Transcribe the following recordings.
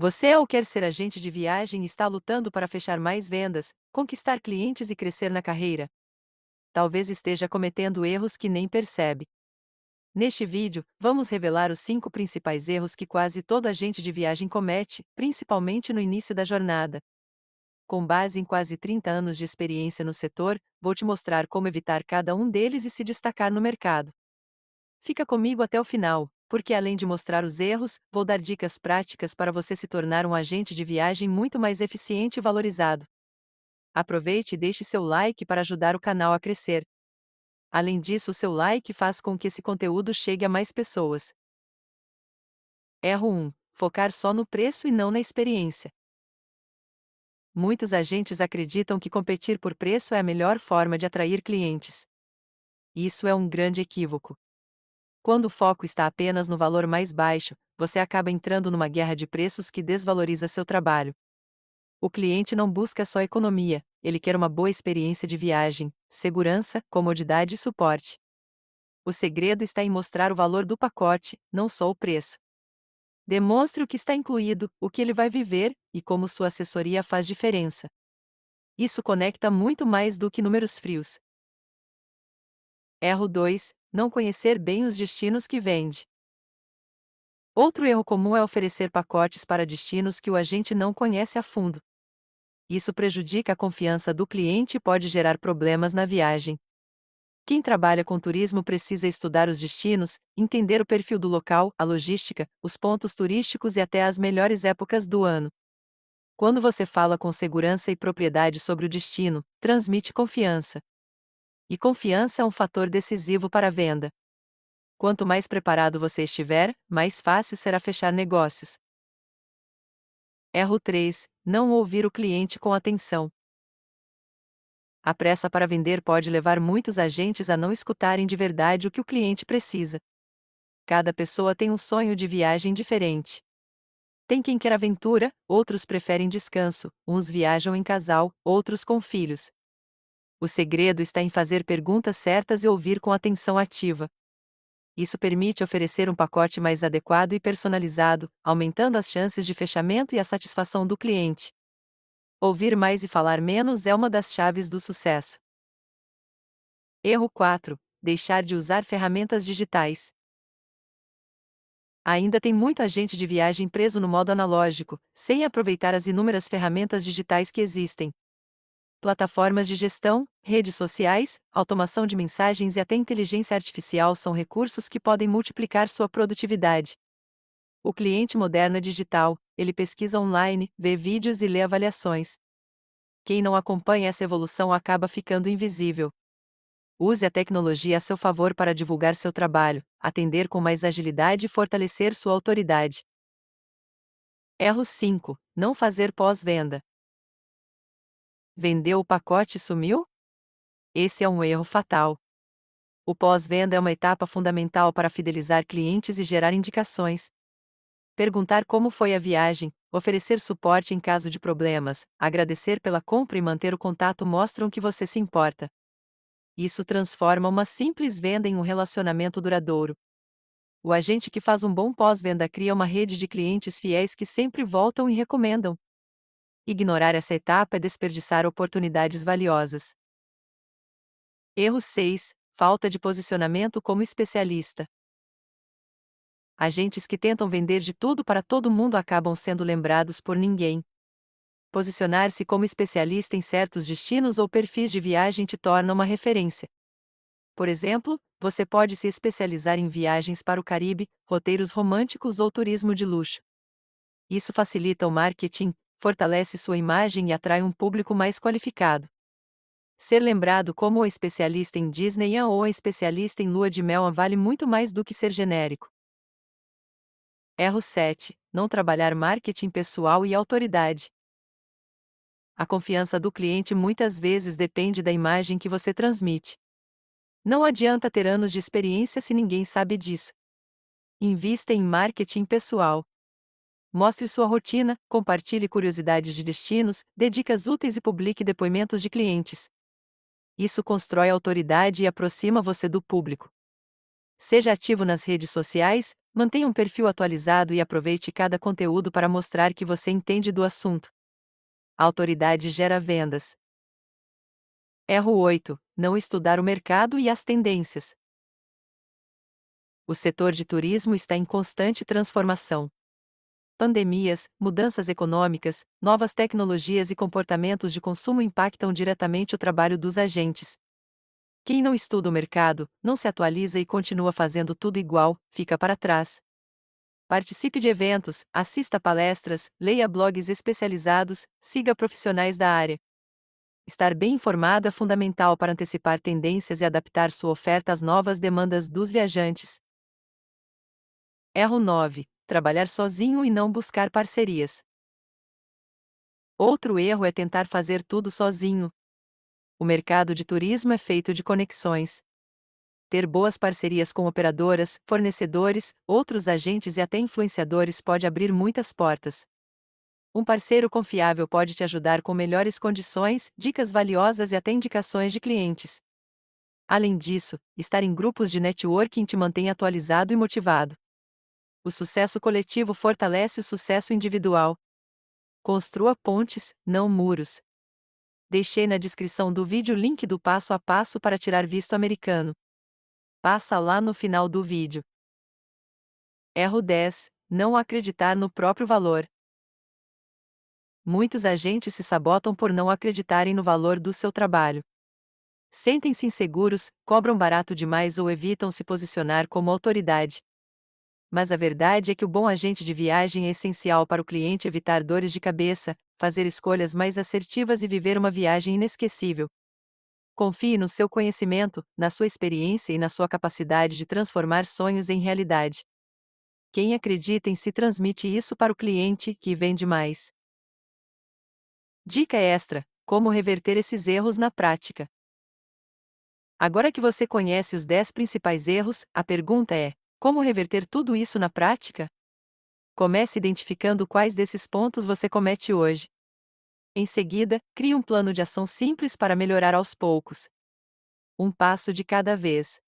Você é ou quer ser agente de viagem e está lutando para fechar mais vendas, conquistar clientes e crescer na carreira? Talvez esteja cometendo erros que nem percebe. Neste vídeo, vamos revelar os 5 principais erros que quase todo agente de viagem comete, principalmente no início da jornada. Com base em quase 30 anos de experiência no setor, vou te mostrar como evitar cada um deles e se destacar no mercado. Fica comigo até o final, porque além de mostrar os erros, vou dar dicas práticas para você se tornar um agente de viagem muito mais eficiente e valorizado. Aproveite e deixe seu like para ajudar o canal a crescer. Além disso, o seu like faz com que esse conteúdo chegue a mais pessoas. Erro 1. Focar só no preço e não na experiência. Muitos agentes acreditam que competir por preço é a melhor forma de atrair clientes. Isso é um grande equívoco. Quando o foco está apenas no valor mais baixo, você acaba entrando numa guerra de preços que desvaloriza seu trabalho. O cliente não busca só economia, ele quer uma boa experiência de viagem, segurança, comodidade e suporte. O segredo está em mostrar o valor do pacote, não só o preço. Demonstre o que está incluído, o que ele vai viver, e como sua assessoria faz diferença. Isso conecta muito mais do que números frios. Erro 2. Não conhecer bem os destinos que vende. Outro erro comum é oferecer pacotes para destinos que o agente não conhece a fundo. Isso prejudica a confiança do cliente e pode gerar problemas na viagem. Quem trabalha com turismo precisa estudar os destinos, entender o perfil do local, a logística, os pontos turísticos e até as melhores épocas do ano. Quando você fala com segurança e propriedade sobre o destino, transmite confiança. E confiança é um fator decisivo para a venda. Quanto mais preparado você estiver, mais fácil será fechar negócios. Erro 3. Não ouvir o cliente com atenção. A pressa para vender pode levar muitos agentes a não escutarem de verdade o que o cliente precisa. Cada pessoa tem um sonho de viagem diferente. Tem quem quer aventura, outros preferem descanso, uns viajam em casal, outros com filhos. O segredo está em fazer perguntas certas e ouvir com atenção ativa. Isso permite oferecer um pacote mais adequado e personalizado, aumentando as chances de fechamento e a satisfação do cliente. Ouvir mais e falar menos é uma das chaves do sucesso. Erro 4. Deixar de usar ferramentas digitais. Ainda tem muito agente de viagem preso no modo analógico, sem aproveitar as inúmeras ferramentas digitais que existem. Plataformas de gestão, redes sociais, automação de mensagens e até inteligência artificial são recursos que podem multiplicar sua produtividade. O cliente moderno é digital, ele pesquisa online, vê vídeos e lê avaliações. Quem não acompanha essa evolução acaba ficando invisível. Use a tecnologia a seu favor para divulgar seu trabalho, atender com mais agilidade e fortalecer sua autoridade. Erro 5. Não fazer pós-venda. Vendeu o pacote e sumiu? Esse é um erro fatal. O pós-venda é uma etapa fundamental para fidelizar clientes e gerar indicações. Perguntar como foi a viagem, oferecer suporte em caso de problemas, agradecer pela compra e manter o contato mostram que você se importa. Isso transforma uma simples venda em um relacionamento duradouro. O agente que faz um bom pós-venda cria uma rede de clientes fiéis que sempre voltam e recomendam. Ignorar essa etapa é desperdiçar oportunidades valiosas. Erro 6. Falta de posicionamento como especialista. Agentes que tentam vender de tudo para todo mundo acabam sendo lembrados por ninguém. Posicionar-se como especialista em certos destinos ou perfis de viagem te torna uma referência. Por exemplo, você pode se especializar em viagens para o Caribe, roteiros românticos ou turismo de luxo. Isso facilita o marketing, fortalece sua imagem e atrai um público mais qualificado. Ser lembrado como o especialista em Disney ou o especialista em lua de mel vale muito mais do que ser genérico. Erro 7. Não trabalhar marketing pessoal e autoridade. A confiança do cliente muitas vezes depende da imagem que você transmite. Não adianta ter anos de experiência se ninguém sabe disso. Invista em marketing pessoal. Mostre sua rotina, compartilhe curiosidades de destinos, dê dicas úteis e publique depoimentos de clientes. Isso constrói autoridade e aproxima você do público. Seja ativo nas redes sociais, mantenha um perfil atualizado e aproveite cada conteúdo para mostrar que você entende do assunto. A autoridade gera vendas. Erro 8. Não estudar o mercado e as tendências. O setor de turismo está em constante transformação. Pandemias, mudanças econômicas, novas tecnologias e comportamentos de consumo impactam diretamente o trabalho dos agentes. Quem não estuda o mercado, não se atualiza e continua fazendo tudo igual, fica para trás. Participe de eventos, assista palestras, leia blogs especializados, siga profissionais da área. Estar bem informado é fundamental para antecipar tendências e adaptar sua oferta às novas demandas dos viajantes. Erro 9. Trabalhar sozinho e não buscar parcerias. Outro erro é tentar fazer tudo sozinho. O mercado de turismo é feito de conexões. Ter boas parcerias com operadoras, fornecedores, outros agentes e até influenciadores pode abrir muitas portas. Um parceiro confiável pode te ajudar com melhores condições, dicas valiosas e até indicações de clientes. Além disso, estar em grupos de networking te mantém atualizado e motivado. O sucesso coletivo fortalece o sucesso individual. Construa pontes, não muros. Deixei na descrição do vídeo o link do passo a passo para tirar visto americano. Passa lá no final do vídeo. Erro 10. Não acreditar no próprio valor. Muitos agentes se sabotam por não acreditarem no valor do seu trabalho. Sentem-se inseguros, cobram barato demais ou evitam se posicionar como autoridade. Mas a verdade é que o bom agente de viagem é essencial para o cliente evitar dores de cabeça, fazer escolhas mais assertivas e viver uma viagem inesquecível. Confie no seu conhecimento, na sua experiência e na sua capacidade de transformar sonhos em realidade. Quem acredita em si transmite isso para o cliente, que vende mais. Dica extra: como reverter esses erros na prática. Agora que você conhece os 10 principais erros, a pergunta é: como reverter tudo isso na prática? Comece identificando quais desses pontos você comete hoje. Em seguida, crie um plano de ação simples para melhorar aos poucos. Um passo de cada vez.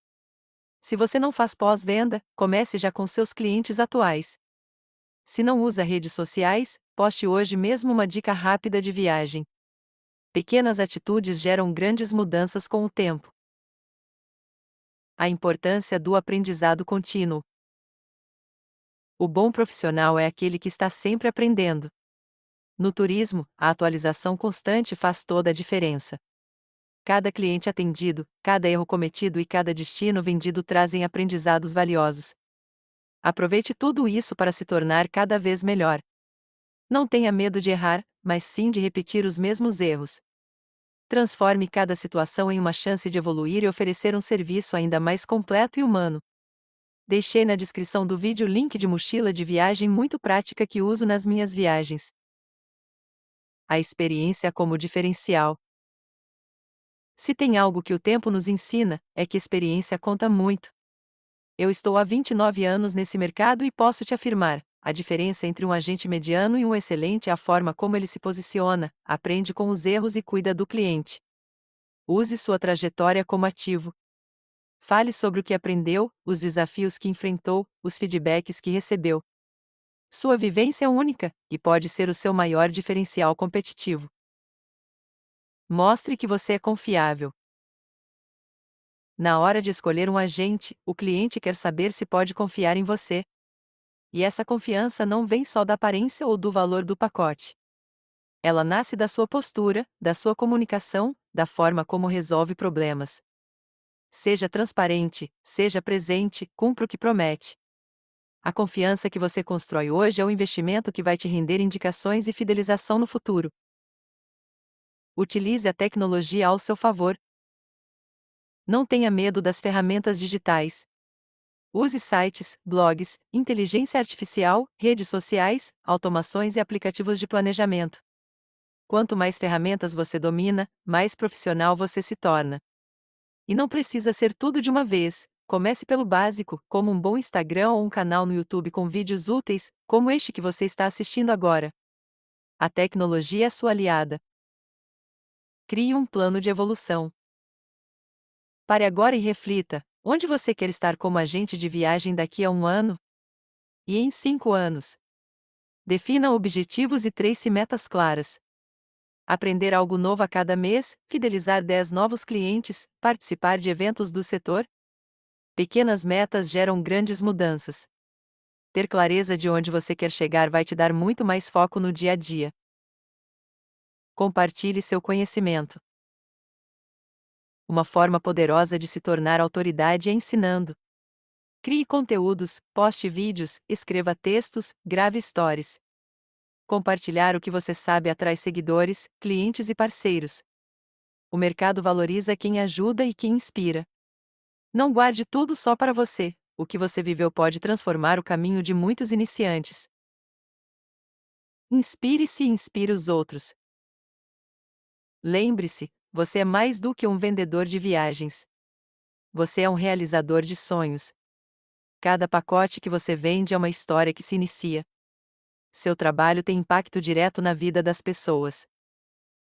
Se você não faz pós-venda, comece já com seus clientes atuais. Se não usa redes sociais, poste hoje mesmo uma dica rápida de viagem. Pequenas atitudes geram grandes mudanças com o tempo. A importância do aprendizado contínuo. O bom profissional é aquele que está sempre aprendendo. No turismo, a atualização constante faz toda a diferença. Cada cliente atendido, cada erro cometido e cada destino vendido trazem aprendizados valiosos. Aproveite tudo isso para se tornar cada vez melhor. Não tenha medo de errar, mas sim de repetir os mesmos erros. Transforme cada situação em uma chance de evoluir e oferecer um serviço ainda mais completo e humano. Deixei na descrição do vídeo o link de mochila de viagem muito prática que uso nas minhas viagens. A experiência como diferencial. Se tem algo que o tempo nos ensina, é que experiência conta muito. Eu estou há 29 anos nesse mercado e posso te afirmar: a diferença entre um agente mediano e um excelente é a forma como ele se posiciona, aprende com os erros e cuida do cliente. Use sua trajetória como ativo. Fale sobre o que aprendeu, os desafios que enfrentou, os feedbacks que recebeu. Sua vivência é única, e pode ser o seu maior diferencial competitivo. Mostre que você é confiável. Na hora de escolher um agente, o cliente quer saber se pode confiar em você. E essa confiança não vem só da aparência ou do valor do pacote. Ela nasce da sua postura, da sua comunicação, da forma como resolve problemas. Seja transparente, seja presente, cumpra o que promete. A confiança que você constrói hoje é o investimento que vai te render indicações e fidelização no futuro. Utilize a tecnologia ao seu favor. Não tenha medo das ferramentas digitais. Use sites, blogs, inteligência artificial, redes sociais, automações e aplicativos de planejamento. Quanto mais ferramentas você domina, mais profissional você se torna. E não precisa ser tudo de uma vez. Comece pelo básico, como um bom Instagram ou um canal no YouTube com vídeos úteis, como este que você está assistindo agora. A tecnologia é sua aliada. Crie um plano de evolução. Pare agora e reflita: Onde você quer estar como agente de viagem daqui a 1 ano? E em 5 anos? Defina objetivos e trace metas claras. Aprender algo novo a cada mês, fidelizar 10 novos clientes, participar de eventos do setor? Pequenas metas geram grandes mudanças. Ter clareza de onde você quer chegar vai te dar muito mais foco no dia a dia. Compartilhe seu conhecimento. Uma forma poderosa de se tornar autoridade é ensinando. Crie conteúdos, poste vídeos, escreva textos, grave stories. Compartilhar o que você sabe atrai seguidores, clientes e parceiros. O mercado valoriza quem ajuda e quem inspira. Não guarde tudo só para você. O que você viveu pode transformar o caminho de muitos iniciantes. Inspire-se e inspire os outros. Lembre-se, você é mais do que um vendedor de viagens. Você é um realizador de sonhos. Cada pacote que você vende é uma história que se inicia. Seu trabalho tem impacto direto na vida das pessoas.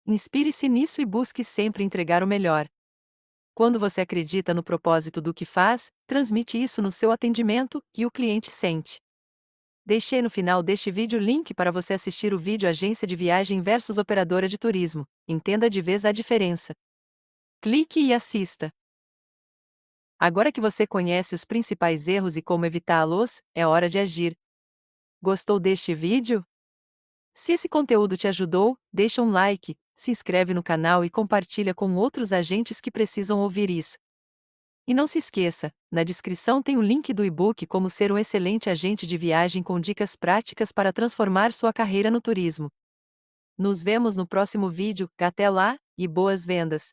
Inspire-se nisso e busque sempre entregar o melhor. Quando você acredita no propósito do que faz, transmite isso no seu atendimento, e o cliente sente. Deixei no final deste vídeo o link para você assistir o vídeo Agência de Viagem versus Operadora de Turismo. Entenda de vez a diferença. Clique e assista. Agora que você conhece os principais erros e como evitá-los, é hora de agir. Gostou deste vídeo? Se esse conteúdo te ajudou, deixa um like, se inscreve no canal e compartilha com outros agentes que precisam ouvir isso. E não se esqueça, na descrição tem o link do e-book Como Ser um Excelente Agente de Viagem com dicas práticas para transformar sua carreira no turismo. Nos vemos no próximo vídeo, até lá, e boas vendas!